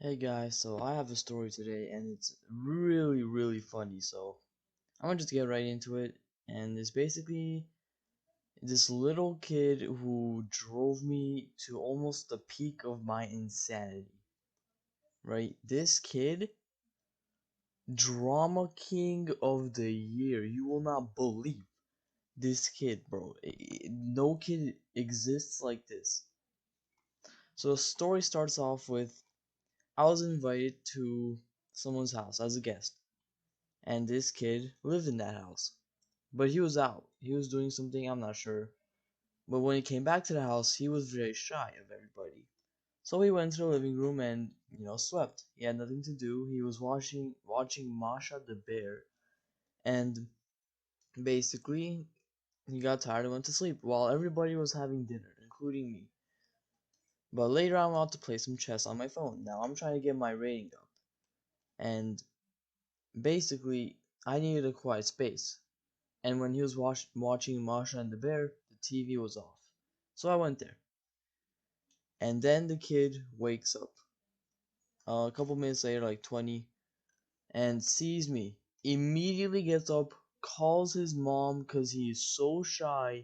Hey guys, so I have a story today and it's really funny. So I'm gonna just get right into it. And it's basically this little kid who drove me to almost the peak of my insanity. Right? This kid, drama king of the year. You will not believe this kid, bro. No kid exists like this. So the story starts off with I was invited to someone's house as a guest. And this kid lived in that house. But he was out. He was doing something, I'm not sure. But when he came back to the house, he was very shy of everybody. So he went to the living room and, slept. He had nothing to do. He was watching Masha the bear. And basically, he got tired and went to sleep while everybody was having dinner, including me. But later I went out to play some chess on my phone. Now I'm trying to get my rating up. And basically, I needed a quiet space. And when he was watching Masha and the Bear, the TV was off. So I went there. And then the kid wakes up a couple minutes later, like 20, and sees me. Immediately gets up, calls his mom because he is so shy,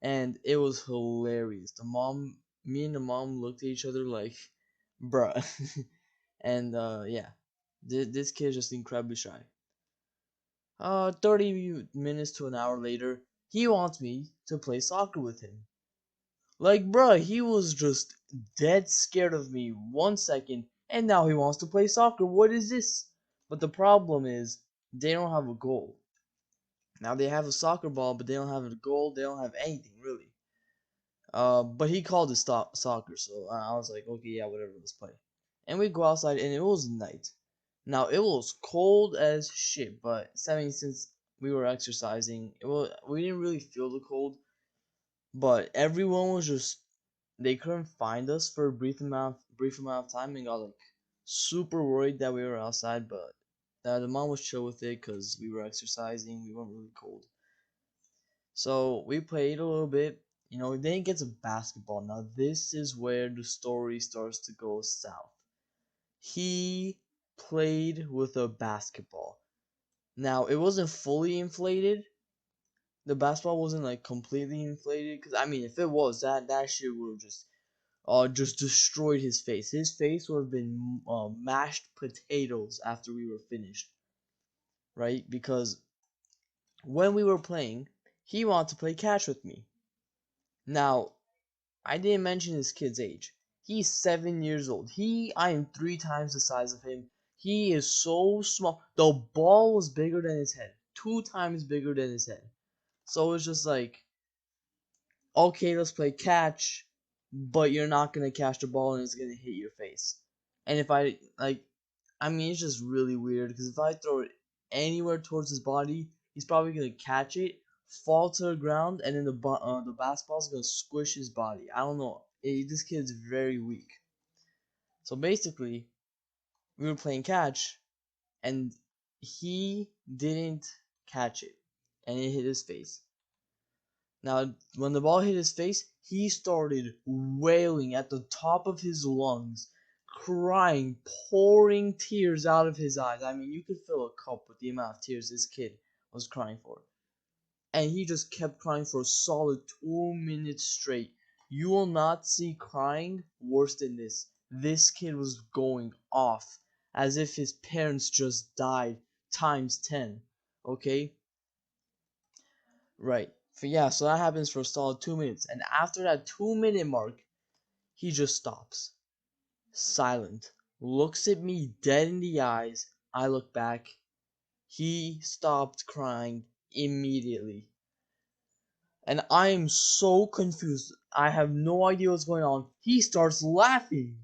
and it was hilarious. Me and the mom looked at each other like, bruh. And yeah, this kid is just incredibly shy. 30 minutes to an hour later, he wants me to play soccer with him. Like, bruh, he was just dead scared of me 1 second, and now he wants to play soccer. What is this? But the problem is, they don't have a goal. Now they have a soccer ball, but they don't have a goal. They don't have anything really. But he called it soccer, so I was like, okay, yeah, whatever, let's play. And we go outside, and it was night. Now it was cold as shit, but since we were exercising, we didn't really feel the cold. But everyone was just they couldn't find us for a brief amount of time and got like super worried that we were outside. But the mom was chill with it because we were exercising. We weren't really cold. So we played a little bit. Then it gets a basketball. Now this is where the story starts to go south. He played with a basketball. Now it wasn't fully inflated. The basketball wasn't like completely inflated. Cause I mean, if it was, that shit would have just destroyed his face. His face would have been mashed potatoes after we were finished, right? Because when we were playing, he wanted to play catch with me. Now, I didn't mention this kid's age. He's 7 years old. I am 3 times the size of him. He is so small. The ball was bigger than his head, 2 times bigger than his head. So it's just like, okay, let's play catch, but you're not gonna catch the ball and it's gonna hit your face. And if I mean, it's just really weird because if I throw it anywhere towards his body, he's probably gonna catch it, fall to the ground, and then the basketball's gonna squish his body. I don't know. This kid's very weak. So basically, we were playing catch, and he didn't catch it, and it hit his face. Now, when the ball hit his face, he started wailing at the top of his lungs, crying, pouring tears out of his eyes. I mean, you could fill a cup with the amount of tears this kid was crying for. And he just kept crying for a solid 2 minutes straight. You will not see crying worse than this. This kid was going off as if his parents just died times 10. Okay? Right. So that happens for a solid 2 minutes. And after that 2 minute mark, he just stops. Silent. Looks at me dead in the eyes. I look back. He stopped crying immediately. And I am so confused. I have no idea what's going on. He starts laughing.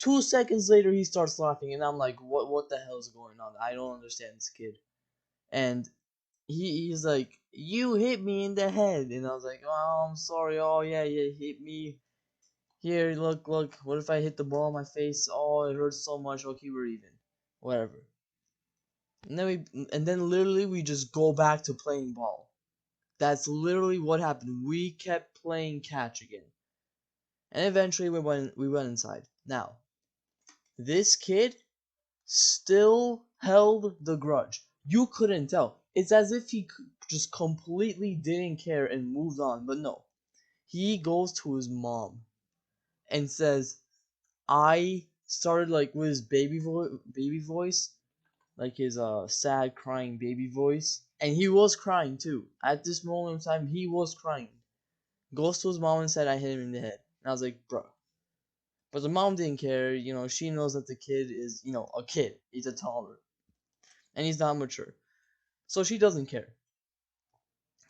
2 seconds later, he starts laughing. And I'm like, what the hell is going on? I don't understand this kid. And he's like, you hit me in the head. And I was like, oh, I'm sorry. Oh, yeah, hit me. Here, look. What if I hit the ball in my face? Oh, it hurts so much. Okay, we're even. Whatever. And then literally we just go back to playing ball. That's literally what happened. We kept playing catch again. And eventually we went inside. Now, This kid still held the grudge. You couldn't tell. It's as if he just completely didn't care and moved on. But no, he goes to his mom and says, I started like with his baby voice, like his sad crying baby voice, and he was crying too. At this moment in time, he was crying. Goes to his mom and said, I hit him in the head. And I was like, bro. But the mom didn't care. She knows that the kid is, a kid. He's a toddler. And he's not mature. So she doesn't care.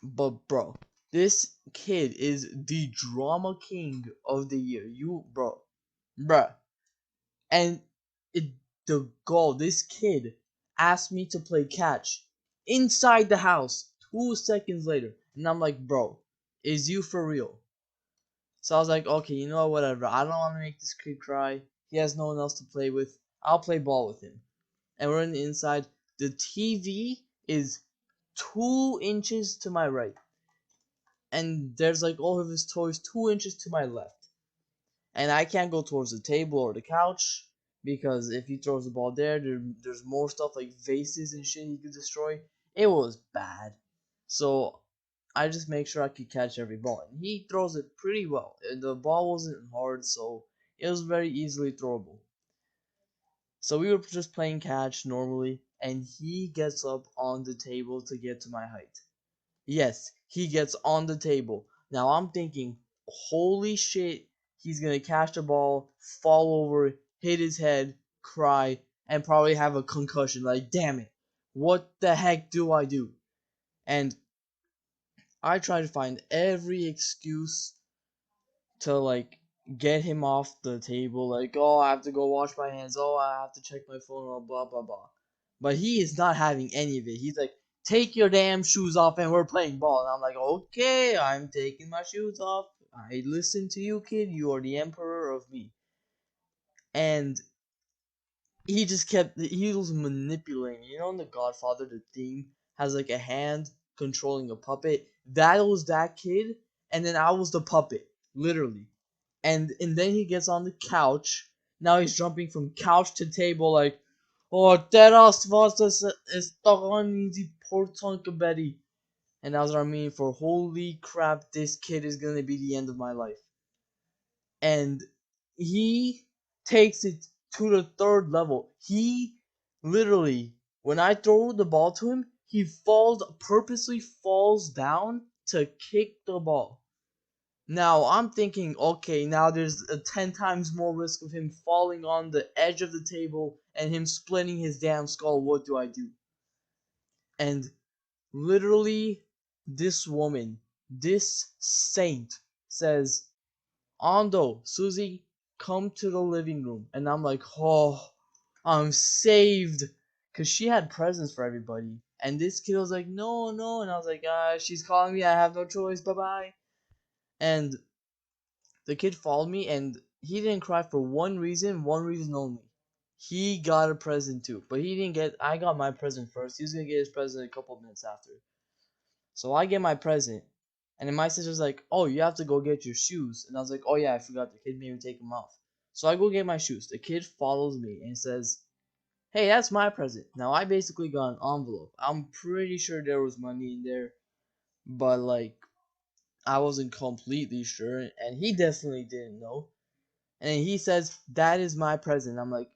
But, bro, this kid is the drama king of the year. Bruh. And it, the goal, this kid asked me to play catch inside the house 2 seconds later. And I'm like, bro, is you for real? So I was like, okay, you know what, whatever. I don't want to make this kid cry. He has no one else to play with. I'll play ball with him. And we're in the inside. The TV is 2 inches to my right. And there's like all of his toys 2 inches to my left. And I can't go towards the table or the couch because if he throws the ball there's more stuff like vases and shit he could destroy. It was bad. So I just make sure I could catch every ball. And he throws it pretty well. The ball wasn't hard, so it was very easily throwable. So we were just playing catch normally, and he gets up on the table to get to my height. Yes, he gets on the table. Now I'm thinking, holy shit, he's gonna catch the ball, fall over, hit his head, cry, and probably have a concussion. Like, damn it, what the heck do I do? And I try to find every excuse to like get him off the table. Like, oh, I have to go wash my hands. Oh, I have to check my phone. Oh, blah blah blah. But he is not having any of it. He's like, take your damn shoes off and we're playing ball. And I'm like, okay, I'm taking my shoes off. I listen to you, kid. You are the emperor of me. And he was manipulating. In The Godfather, the theme has like a hand controlling a puppet. That was that kid, and then I was the puppet, literally. And then he gets on the couch. Now he's jumping from couch to table like, oh, teraz was the portonka Betty. And that's what I mean for holy crap, this kid is gonna be the end of my life. And he takes it to the third level. He literally, when I throw the ball to him, he purposely falls down to kick the ball. Now I'm thinking, okay, now there's a 10 times more risk of him falling on the edge of the table and him splitting his damn skull. What do I do? And literally, this woman, this saint, says, Ando, Susie, come to the living room. And I'm like, oh, I'm saved. Because she had presents for everybody. And this kid was like, no, no. And I was like, she's calling me. I have no choice. Bye bye. And the kid followed me, and he didn't cry for one reason only. He got a present too. But he didn't get, I got my present first. He was going to get his present a couple of minutes after. So I get my present. And then my sister's like, oh, you have to go get your shoes. And I was like, oh yeah, I forgot. The kid made me take them off. So I go get my shoes. The kid follows me and says, hey, that's my present. Now I basically got an envelope. I'm pretty sure there was money in there. But like, I wasn't completely sure. And he definitely didn't know. And then he says, that is my present. I'm like,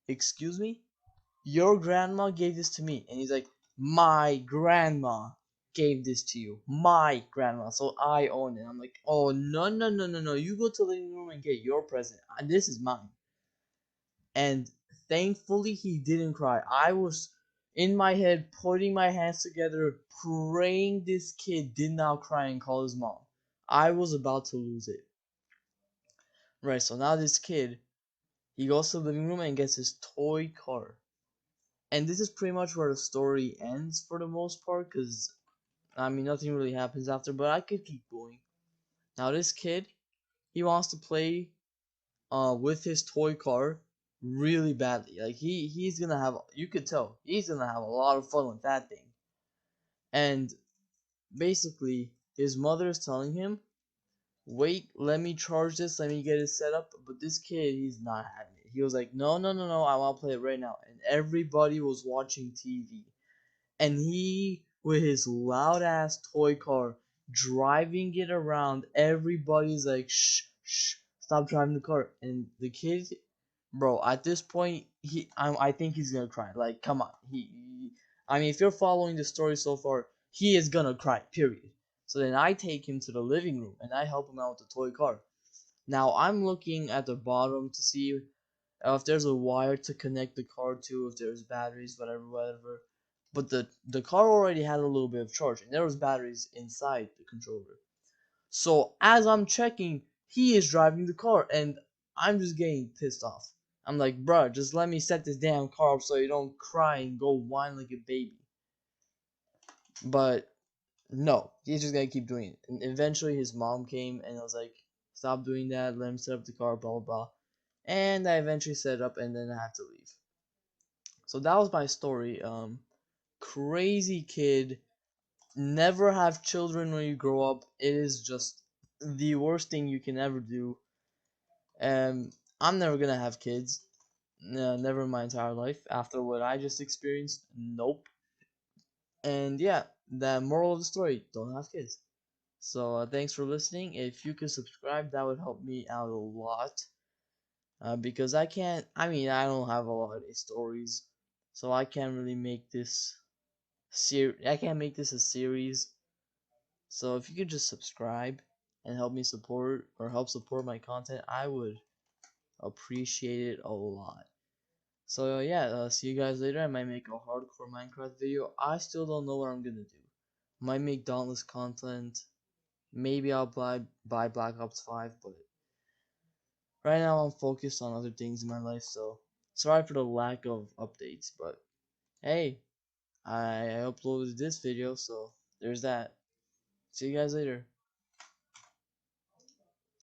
excuse me? Your grandma gave this to me. And he's like, my grandma gave this to you. My grandma. So I own it. I'm like, oh, no, no, no, no, no. You go to the living room and get your present. This is mine. And thankfully, he didn't cry. I was in my head putting my hands together, praying this kid did not cry and call his mom. I was about to lose it. Right, so now this kid, he goes to the living room and gets his toy car. And this is pretty much where the story ends for the most part, because, I mean, nothing really happens after, but I could keep going. Now, this kid, he wants to play with his toy car really badly. Like, he's gonna have, you could tell, he's gonna have a lot of fun with that thing. And basically, his mother is telling him, wait, let me charge this, let me get it set up. But this kid, he's not having it. He was like, no, no, no, no, I want to play it right now. And everybody was watching TV. And he, with his loud ass toy car, driving it around, everybody's like, shh, shh, stop driving the car. And the kid, bro, at this point, I think he's gonna cry. Like, come on, I mean, if you're following the story so far, he is gonna cry. Period. So then I take him to the living room and I help him out with the toy car. Now I'm looking at the bottom to see if there's a wire to connect the car to, if there's batteries, whatever, whatever. But the car already had a little bit of charge, and there was batteries inside the controller. So as I'm checking, he is driving the car, and I'm just getting pissed off. I'm like, bruh, just let me set this damn car up so you don't cry and go whine like a baby. But no, he's just gonna keep doing it. And eventually his mom came and I was like, stop doing that, let him set up the car, blah blah blah. And I eventually set it up and then I have to leave. So that was my story. Crazy kid. Never have children when you grow up. It is just the worst thing you can ever do. I'm never gonna have kids. No, never in my entire life. After what I just experienced, nope. And yeah, the moral of the story: don't have kids. So thanks for listening. If you could subscribe, that would help me out a lot. Because I can't. I mean, I don't have a lot of stories, so I can't really make this I can't make this a series. So if you could just subscribe and help me support or help support my content, I would appreciate it a lot. So yeah, see you guys later. I might make a hardcore Minecraft video. I still don't know what I'm gonna do. Might make Dauntless content. Maybe I'll buy Black Ops 5, but right now I'm focused on other things in my life. So sorry for the lack of updates, but hey, I uploaded this video, so there's that. See you guys later.